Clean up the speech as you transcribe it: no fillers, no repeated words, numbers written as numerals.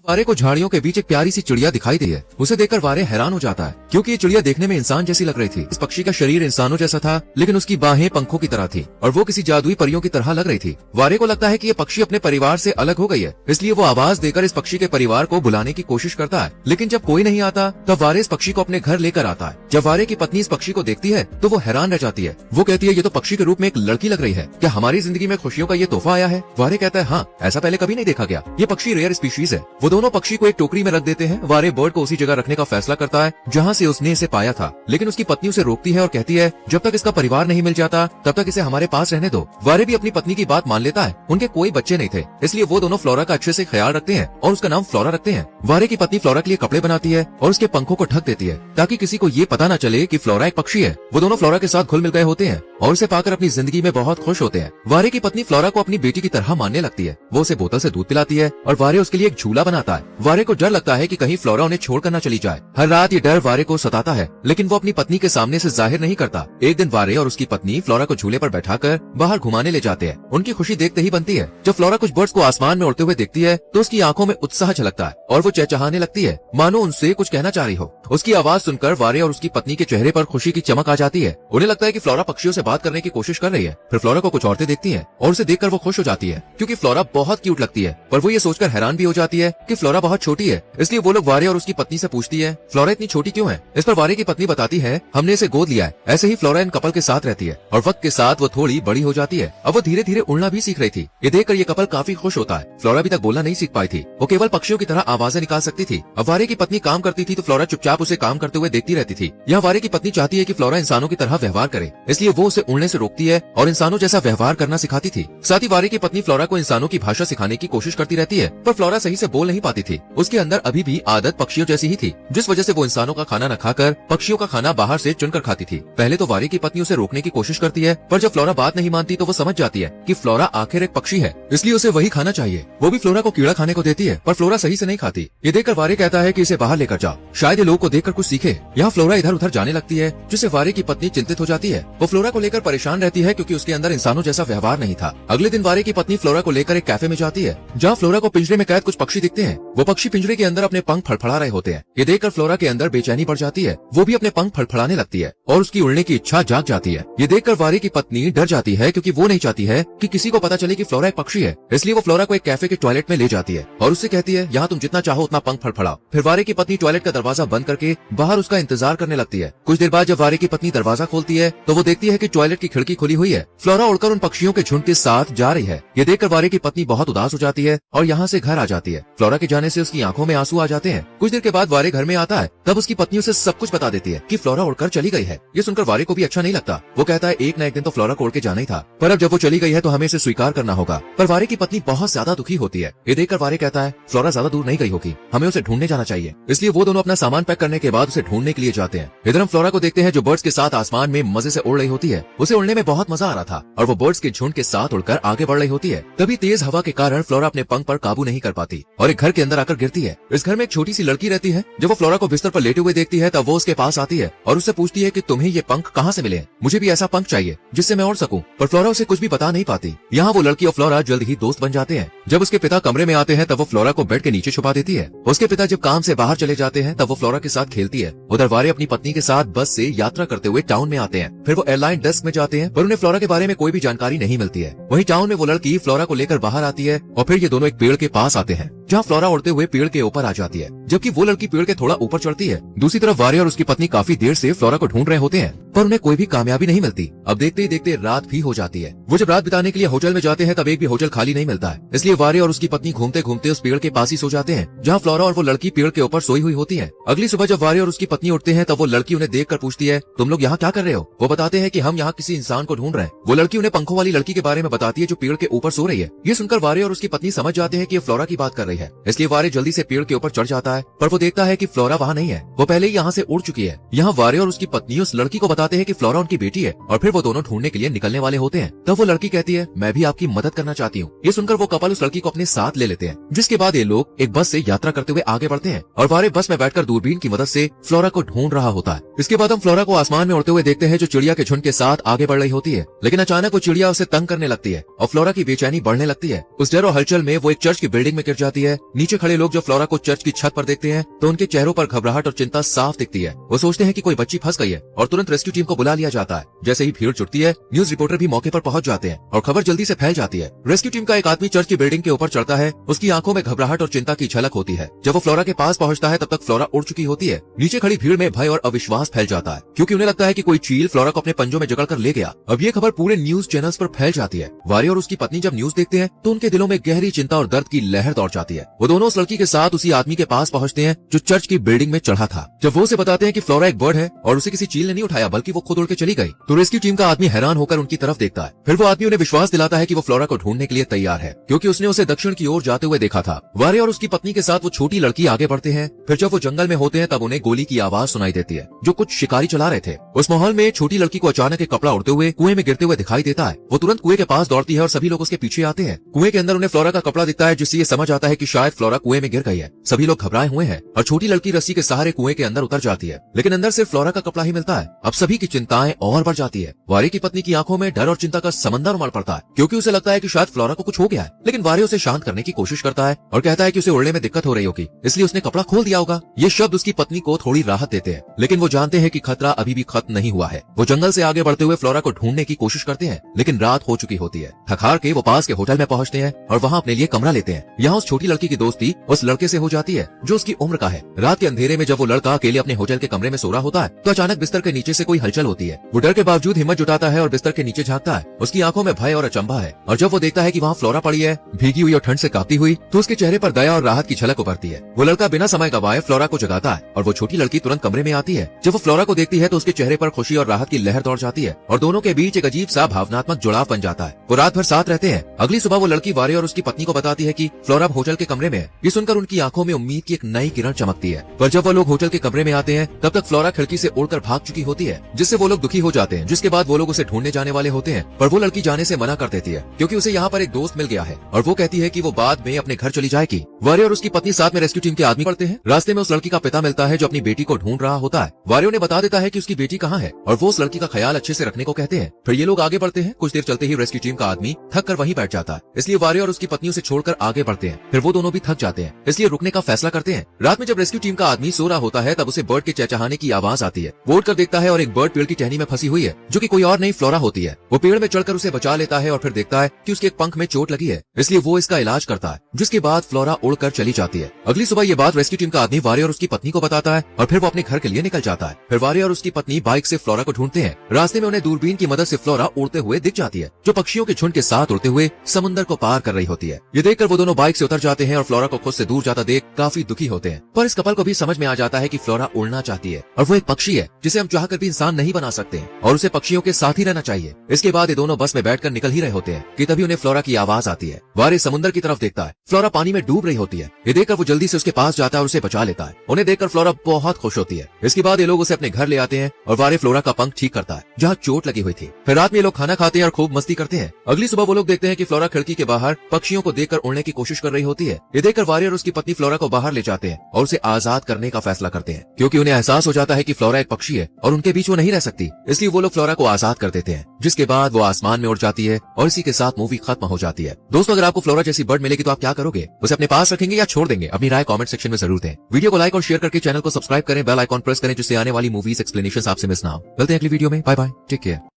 वारे को झाड़ियों के बीच एक प्यारी सी चिड़िया दिखाई दी है। उसे देखकर वारे हैरान हो जाता है क्योंकि ये चिड़िया देखने में इंसान जैसी लग रही थी। इस पक्षी का शरीर इंसानों जैसा था, लेकिन उसकी बाहें पंखों की तरह थी और वो किसी जादुई परियों की तरह लग रही थी। वारे को लगता है कि ये पक्षी अपने परिवार से अलग हो गई है, इसलिए वो आवाज देकर इस पक्षी के परिवार को बुलाने की कोशिश करता है। लेकिन जब कोई नहीं आता तब वारे इस पक्षी को अपने घर लेकर आता है। जब वारे की पत्नी इस पक्षी को देखती है तो वो हैरान रह जाती है। वो कहती है, ये तो पक्षी के रूप में एक लड़की लग रही है, क्या हमारी जिंदगी में खुशियों का ये तोहफा आया है? वारे कहता है, हाँ, ऐसा पहले कभी नहीं देखा गया, ये पक्षी रेयर स्पीशीज है। वो दोनों पक्षी को एक टोकरी में रख देते हैं। वारे बर्ड को उसी जगह रखने का फैसला करता है जहाँ से उसने इसे पाया था, लेकिन उसकी पत्नी उसे रोकती है और कहती है, जब तक इसका परिवार नहीं मिल जाता तब तक इसे हमारे पास रहने दो। वारे भी अपनी पत्नी की बात मान लेता है। उनके कोई बच्चे नहीं थे, इसलिए वो दोनों फ्लोरा का अच्छे से ख्याल रखते हैं और उसका नाम फ्लोरा रखते हैं। वारे की पत्नी फ्लोरा के लिए कपड़े बनाती है और उसके पंखों को ढक देती है ताकि किसी को ये पता न चले कि फ्लोरा एक पक्षी है। वो दोनों फ्लोरा के साथ घुल मिल गए होते हैं और उसे पाकर अपनी जिंदगी में बहुत खुश होते हैं। वारे की पत्नी फ्लोरा को अपनी बेटी की तरह मानने लगती है। वो उसे बोतल से दूध पिलाती है और वारे उसके लिए एक झूला बनाता है। वारे को डर लगता है कि कहीं फ्लोरा उन्हें छोड़कर न चली जाए। हर रात ये डर वारे को सताता है, लेकिन वो अपनी पत्नी के सामने से जाहिर नहीं करता। एक दिन वारे और उसकी पत्नी फ्लोरा को झूले पर बैठाकर बाहर घुमाने ले जाते हैं। उनकी खुशी देखते ही बनती है। जब फ्लोरा कुछ बर्ड्स को आसमान में उड़ते हुए देखती है तो उसकी आंखों में उत्साह झलकता है और वो चहचहाने लगती है, मानो उनसे कुछ कहना चाह रही हो। उसकी आवाज सुनकर वारे और उसकी पत्नी के चेहरे पर खुशी की चमक आ जाती है। उन्हें लगता है कि फ्लोरा पक्षियों से बात करने की कोशिश कर रही है। फिर फ्लोरा को कुछ औरतें देखती हैं और उसे देखकर वो खुश हो जाती है क्योंकि फ्लोरा बहुत क्यूट लगती है। पर वो ये सोचकर हैरान भी हो जाती है कि फ्लोरा बहुत छोटी है, इसलिए वो लोग वारे और उसकी पत्नी से पूछती है, फ्लोरा इतनी छोटी क्यों है? इस पर वारे की पत्नी बताती है, हमने इसे गोद लिया है। ऐसे ही फ्लोरा इन कपल के साथ रहती है और वक्त के साथ वो थोड़ी बड़ी हो जाती है। अब वो धीरे धीरे उड़ना भी सीख रही थी। ये देखकर ये कपल काफी खुश होता है। फ्लोरा अभी तक बोलना नहीं सीख पाई थी, वो केवल पक्षियों की तरह आवाजें निकाल सकती थी। अब वारे की पत्नी काम करती थी तो फ्लोरा चुपचाप उसे काम करते हुए देखती रहती थी। यहाँ वारे की पत्नी चाहती है कि फ्लोरा इंसानों की तरह व्यवहार करे, इसलिए वो उसे उड़ने से रोकती है और इंसानों जैसा व्यवहार करना सिखाती थी। साथ ही वारे की पत्नी फ्लोरा को इंसानों की भाषा सिखाने की कोशिश करती रहती है, पर फ्लोरा सही से बोल नहीं पाती थी। उसके अंदर अभी भी आदत पक्षियों जैसी ही थी, जिस वजह से वो इंसानों का खाना न खाकर पक्षियों का खाना बाहर से चुनकर खाती थी। पहले तो वारे की पत्नी उसे रोकने की कोशिश करती है, पर जब फ्लोरा बात नहीं मानती तो वो समझ जाती है कि फ्लोरा आखिर एक पक्षी है, इसलिए उसे वही खाना चाहिए। वो भी फ्लोरा को कीड़ा खाने को देती है, पर फ्लोरा सही से नहीं खाती। ये देखकर वारे कहता है कि इसे बाहर लेकर जाओ, शायद ये लोगों को देखकर कुछ सीखे। यहाँ फ्लोरा इधर उधर जाने लगती है, जिससे वारे की पत्नी चिंतित हो जाती है। वो फ्लोरा को लेकर परेशान रहती है क्योंकि उसके अंदर इंसानों जैसा व्यवहार नहीं था। अगले दिन वारे की पत्नी फ्लोरा को लेकर एक कैफे में जाती है, जहाँ फ्लोरा को पिंजरे में कैद कुछ पक्षी दिखते हैं। वो पक्षी पिंजरे के अंदर अपने पंख फड़फड़ा रहे होते हैं। ये देखकर फ्लोरा के अंदर बेचैनी बढ़ जाती है। वो भी अपने पंख फड़फड़ाने लगती है और उसकी उड़ने की इच्छा जाग जाती है। ये देखकर वारे की पत्नी डर जाती है क्योंकि वो नहीं चाहती है कि किसी को पता चले कि फ्लोरा एक पक्षी है, इसलिए वो फ्लोरा को एक कैफे के टॉयलेट में ले जाती है और उससे कहती है, यहाँ तुम जितना चाहो उतना पंख फड़फड़ाओ। फिर वारे की पत्नी टॉयलेट का दरवाजा बंद करके बाहर उसका इंतजार करने लगती है। कुछ देर बाद जब वारे की पत्नी दरवाजा खोलती है तो वो देखती है कि टॉयलेट की खिड़की खुली हुई है। फ्लोरा उड़कर उन पक्षियों के झुंड के साथ जा रही है। ये देखकर वारे की पत्नी बहुत उदास हो जाती है और यहाँ से घर आ जाती है। फ्लोरा के जाने से उसकी आंखों में आंसू आ जाते हैं। कुछ देर के बाद वारे घर में आता है, तब उसकी पत्नी उसे सब कुछ बता देती है कि फ्लोरा उड़कर चली गई है। ये सुनकर वारे को भी अच्छा नहीं लगता। वो कहता है, एक न एक दिन तो फ्लोरा को उड़ के जाना ही था, पर अब जब वो चली गई है तो हमें इसे स्वीकार करना होगा। पर वारे की पत्नी बहुत ज्यादा दुखी होती है। ये देखकर वारे कहता है, फ्लोरा ज्यादा दूर नहीं गई होगी, हमें उसे ढूंढने जाना चाहिए। इसलिए वो दोनों अपना सामान पैक करने के बाद उसे ढूंढने के लिए जाते हैं। इधर हम फ्लोरा को देखते हैं जो बर्ड्स के साथ आसमान में मजे से उड़ रही होती है। उसे उड़ने में बहुत मजा आ रहा था और वो बर्ड्स के झुंड के साथ उड़कर आगे बढ़ रही होती है। तभी तेज हवा के कारण फ्लोरा अपने पंख पर काबू नहीं कर पाती और एक घर के अंदर आकर गिरती है। इस घर में एक छोटी सी लड़की रहती है। जब वो फ्लोरा को बिस्तर पर लेटे हुए देखती है तब वो उसके पास आती है और उससे पूछती है कि तुम्हें ये पंख कहाँ से मिले? मुझे भी ऐसा पंख चाहिए जिससे मैं उड़ सकूं। पर फ्लोरा उसे कुछ भी बता नहीं पाती। यहाँ वो लड़की और फ्लोरा जल्द ही दोस्त बन जाते हैं। जब उसके पिता कमरे में आते हैं तब वो फ्लोरा को बेड के नीचे छुपा देती है। उसके पिता जब काम से बाहर चले जाते हैं तब वो फ्लोरा के साथ खेलती है। उधर वारे अपनी पत्नी के साथ बस से यात्रा करते हुए टाउन में आते हैं। फिर वो एयरलाइन डेस्क में जाते हैं, पर उन्हें फ्लोरा के बारे में कोई भी जानकारी नहीं मिलती है। वहीं टाउन में वो लड़की फ्लोरा को लेकर बाहर आती है और फिर ये दोनों एक पेड़ के पास आते हैं, जहाँ फ्लोरा उड़ते हुए पेड़ के ऊपर आ जाती है, जबकि वो लड़की पेड़ के थोड़ा ऊपर चढ़ती है। दूसरी तरफ वारे और उसकी पत्नी काफी देर से फ्लोरा को ढूंढ रहे होते हैं, पर उन्हें कोई भी कामयाबी नहीं मिलती। अब देखते ही देखते रात भी हो जाती है। वो जब रात बिताने के लिए होटल में जाते हैं तब एक भी होटल खाली नहीं मिलता है, इसलिए वारे और उसकी पत्नी घूमते घूमते उस पेड़ के पास ही सो जाते हैं, जहाँ फ्लोरा और वो लड़की पेड़ के ऊपर सोई हुई होती है। अगली सुबह जब वारे और उसकी पत्नी उठते हैं तब वो लड़की उन्हें देखकर पूछती है, तुम लोग यहाँ क्या कर रहे हो? वो बताते हैं कि हम यहाँ किसी इंसान को ढूंढ रहे हैं। वो लड़की उन्हें पंखों वाली लड़की के बारे में बताती है जो पेड़ के ऊपर सो रही है। ये सुनकर वारे और उसकी पत्नी समझ जाते हैं कि ये फ्लोरा की बात कर रही है, इसलिए वारे जल्दी से पेड़ के ऊपर चढ़ जाता है, पर वो देखता है कि फ्लोरा वहाँ नहीं है, वो पहले ही यहाँ से उड़ चुकी है। यहाँ वारे और उसकी पत्नी उस लड़की को बताते हैं कि फ्लोरा उनकी बेटी है और फिर वो दोनों ढूंढने के लिए निकलने वाले होते हैं। तब वो लड़की कहती है, मैं भी आपकी मदद करना चाहती हूँ। ये सुनकर वो कपल उस लड़की को अपने साथ ले लेते हैं। जिसके बाद ये लोग एक बस से यात्रा करते हुए आगे बढ़ते हैं और वारे बस में बैठकर दूरबीन की मदद से फ्लोरा को ढूंढ रहा होता है। इसके बाद हम फ्लोरा को आसमान में उड़ते हुए देखते हैं जो चिड़िया के झुंड के साथ आगे बढ़ रही होती है, लेकिन अचानक वो चिड़िया उसे तंग करने लगती है और फ्लोरा की बेचैनी बढ़ने लगती है। उस डर और हलचल में वो एक चर्च की बिल्डिंग में गिर जाती है। नीचे खड़े लोग जो फ्लोरा को चर्च की छत पर देखते हैं तो उनके चेहरों पर घबराहट और चिंता साफ दिखती है। वो सोचते हैं कि कोई बच्ची फंस गई है और तुरंत रेस्क्यू टीम को बुला लिया जाता है। जैसे ही भीड़ जुटती है, न्यूज रिपोर्टर भी मौके पर पहुंच जाते हैं और खबर जल्दी से फैल जाती है। रेस्क्यू टीम का एक आदमी चर्च की बिल्डिंग के ऊपर चढ़ता है। उसकी आंखों में घबराहट और चिंता की झलक होती है। जब वो फ्लोरा के पास पहुंचता है तब तक फ्लोरा उड़ चुकी होती है। नीचे खड़ी भीड़ में भय और अविश्वास फैल जाता है क्योंकि उन्हें लगता है कि कोई चील फ्लोरा को अपने पंजों में जकड़ कर ले गया। अब ये खबर पूरे न्यूज चैनल्स पर फैल जाती है। वारे और उसकी पत्नी जब न्यूज देखते हैं तो उनके दिलों में गहरी चिंता और दर्द की लहर दौड़ जाती है। वो दोनों उस लड़की के साथ उसी आदमी के पास पहुंचते हैं जो चर्च की बिल्डिंग में चढ़ा था। जब वो उसे बताते हैं कि फ्लोरा एक बर्ड है और उसे किसी चील ने नहीं उठाया बल्कि वो खुद उड़ के चली गई, तो रेस्क्यू टीम का आदमी हैरान होकर उनकी तरफ देखता है। फिर वो आदमी उन्हें विश्वास दिलाता है कि वो फ्लोरा को ढूंढने के लिए तैयार है क्योंकि उसने उसे दक्षिण की ओर जाते हुए देखा था। वारे और उसकी पत्नी के साथ वो छोटी लड़की आगे बढ़ते हैं। फिर जब वो जंगल में होते हैं तब उन्हें गोली की आवाज सुनाई देती है जो कुछ शिकारी चला रहे थे। उस माहौल में छोटी लड़की को अचानक एक कपड़ा उड़ते हुए कुएं में गिरते हुए दिखाई देता है। वो तुरंत कुएं के पास दौड़ती है और सभी लोग उसके पीछे आते हैं। कुएं के अंदर उन्हें फ्लोरा का कपड़ा दिखता है जिससे ये समझ आता है कि शायद फ्लोरा कुएं में गिर गई है। सभी लोग घबराए हुए हैं और छोटी लड़की रस्सी के सहारे कुएं के अंदर उतर जाती है, लेकिन अंदर सिर्फ फ्लोरा का कपड़ा ही मिलता है। अब सभी की चिंताएं और बढ़ जाती है। वारे की पत्नी की आंखों में डर और चिंता का समंदर उमड़ पड़ता है क्योंकि उसे लगता है कि शायद फ्लोरा को कुछ हो गया है। लेकिन वारे उसे शांत करने की कोशिश करता है और कहता है कि उसे उड़ने में दिक्कत हो रही होगी, इसलिए उसने कपड़ा खोल दिया होगा। ये शब्द उसकी पत्नी को थोड़ी राहत देते हैं, लेकिन वो जानते हैं कि खतरा अभी भी खत्म नहीं हुआ है। वो जंगल से आगे बढ़ते हुए फ्लोरा को ढूंढने की कोशिश करते हैं, लेकिन रात हो चुकी होती है। थक हार के वो पास के होटल में पहुंचते हैं और वहाँ अपने लिए कमरा लेते हैं। यहाँ उस छोटी लड़की की दोस्ती उस लड़के से हो जाती है जो उसकी उम्र का है। रात के अंधेरे में जब वो लड़का अकेले अपने होटल के कमरे में सो रहा होता है तो अचानक बिस्तर के नीचे से कोई हलचल होती है। वो डर के बावजूद हिम्मत जुटाता है और बिस्तर के नीचे झांकता है। उसकी आंखों में भय और अचंभा है और जब वो देखता है कि वहाँ फ्लोरा पड़ी है, भीगी हुई और ठंड से कांपती हुई, तो उसके चेहरे पर दया और राहत की झलक उभरती है। वो लड़का बिना समय गवाए फ्लोरा को जगाता है और वो छोटी लड़की तुरंत कमरे में आती है। जब वो फ्लोरा को देखती है तो उसके चेहरे पर खुशी और राहत की लहर दौड़ जाती है और दोनों के बीच एक अजीब सा भावनात्मक जुड़ाव बन जाता है। वो रात भर साथ रहते हैं। अगली सुबह वो लड़की वारे और उसकी पत्नी को बताती है कि फ्लोरा होटल के कमरे में है। ये सुनकर उनकी आंखों में उम्मीद की एक नई किरण चमकती है। पर जब वो लोग होटल के कमरे में आते हैं तब तक फ्लोरा खिड़की से उड़कर भाग चुकी होती है, जिससे वो लोग दुखी हो जाते हैं। जिसके बाद वो लोग उसे ढूंढने जाने वाले होते हैं, पर वो लड़की जाने से मना कर देती है क्योंकि उसे यहाँ पर एक दोस्त मिल गया है और वो कहती है कि वो बाद में अपने घर चली जाएगी। वारे और उसकी पत्नी साथ में रेस्क्यू टीम के आदमी पड़ते हैं। रास्ते में उस लड़की का पिता मिलता है जो अपनी बेटी को ढूंढ रहा होता है। वारे उन्हें बता देता है कि उसकी बेटी कहाँ है और वो उस लड़की का ख्याल अच्छे से रखने को कहते हैं। फिर ये लोग आगे बढ़ते हैं। कुछ देर चलते ही रेस्क्यू टीम का आदमी थक कर वहीं बैठ जाता है, इसलिए वारे और उसकी पत्नी उसे छोड़कर आगे बढ़ते हैं। फिर वो दोनों भी थक जाते हैं, इसलिए रुकने का फैसला करते हैं। रात में जब रेस्क्यू टीम का आदमी सो रहा होता है तब उसे बर्ड के चहचहाने की आवाज आती है। वो उठकर देखता है और एक बर्ड पेड़ की टहनी में फंसी हुई है जो कि कोई और नहीं फ्लोरा होती है। वो पेड़ में चढ़कर उसे बचा लेता है और फिर देखता है कि उसके एक पंख में चोट लगी है, इसलिए वो इसका इलाज करता है। जिसके बाद फ्लोरा उड़कर चली जाती है। अगली सुबह ये बात रेस्क्यू टीम का आदमी वारे और उसकी पत्नी को बताता है और फिर वो अपने घर के लिए निकल जाता है। फिर वारे और उसकी पत्नी बाइक से फ्लोरा को ढूंढते हैं। रास्ते में उन्हें दूरबीन की मदद से फ्लोरा उड़ते हुए दिख जाती है जो पक्षियों के झुंड के साथ उड़ते हुए समुद्र को पार कर रही होती है। ये देखकर वो दोनों बाइक से उतर जाते हैं और फ्लोरा को खुद से दूर जाता देख काफी दुखी होते हैं। पर इस कपल को भी समझ में आ जाता है कि फ्लोरा उड़ना चाहती है और वो एक पक्षी है जिसे हम चाहकर भी इंसान नहीं बना सकते और उसे पक्षियों के साथ ही रहना चाहिए। इसके बाद ये दोनों बस में बैठकर निकल ही रहे होते हैं कि तभी उन्हें फ्लोरा की आवाज आती है। वारे समुद्र की तरफ देखता है। फ्लोरा पानी में डूब रही होती है। ये देखकर वो जल्दी से उसके पास जाता है और उसे बचा लेता है। उन्हें देखकर फ्लोरा बहुत खुश होती है। इसके बाद ये लोग उसे अपने घर ले आते हैं और वारे फ्लोरा का पंख ठीक करता है जहाँ चोट लगी हुई थी। फिर रात में ये लोग खाना खाते हैं और खूब मस्ती करते हैं। अगली सुबह वो लोग देखते हैं कि फ्लोरा खिड़की के बाहर पक्षियों को देखकर उड़ने की कोशिश कर रही होती है। ये देखकर वारे और उसकी पत्नी फ्लोरा को बाहर ले जाते हैं और उसे आजाद करने का फैसला करते हैं क्योंकि उन्हें एहसास हो जाता है कि फ्लोरा एक पक्षी है और उनके बीच वो नहीं रह सकती, इसलिए वो लोग फ्लोरा को आजाद कर देते हैं। जिसके बाद वो आसमान में उड़ जाती है और इसी के साथ मूवी खत्म हो जाती है। दोस्तों, अगर आपको फ्लोरा जैसी बर्ड मिलेगी तो आप क्या करोगे? उसे अपने पास रखेंगे या छोड़ देंगे? अपनी राय कमेंट सेक्शन में जरूर दें। वीडियो को लाइक और शेयर करके चैनल को सब्सक्राइब करें, बेल आइकॉन प्रेस करें जिससे आने वाली मूवीज एक्सप्लेनेशन आपसे मिस ना हो। मिलते हैं अगली वीडियो में। Bye bye, take care.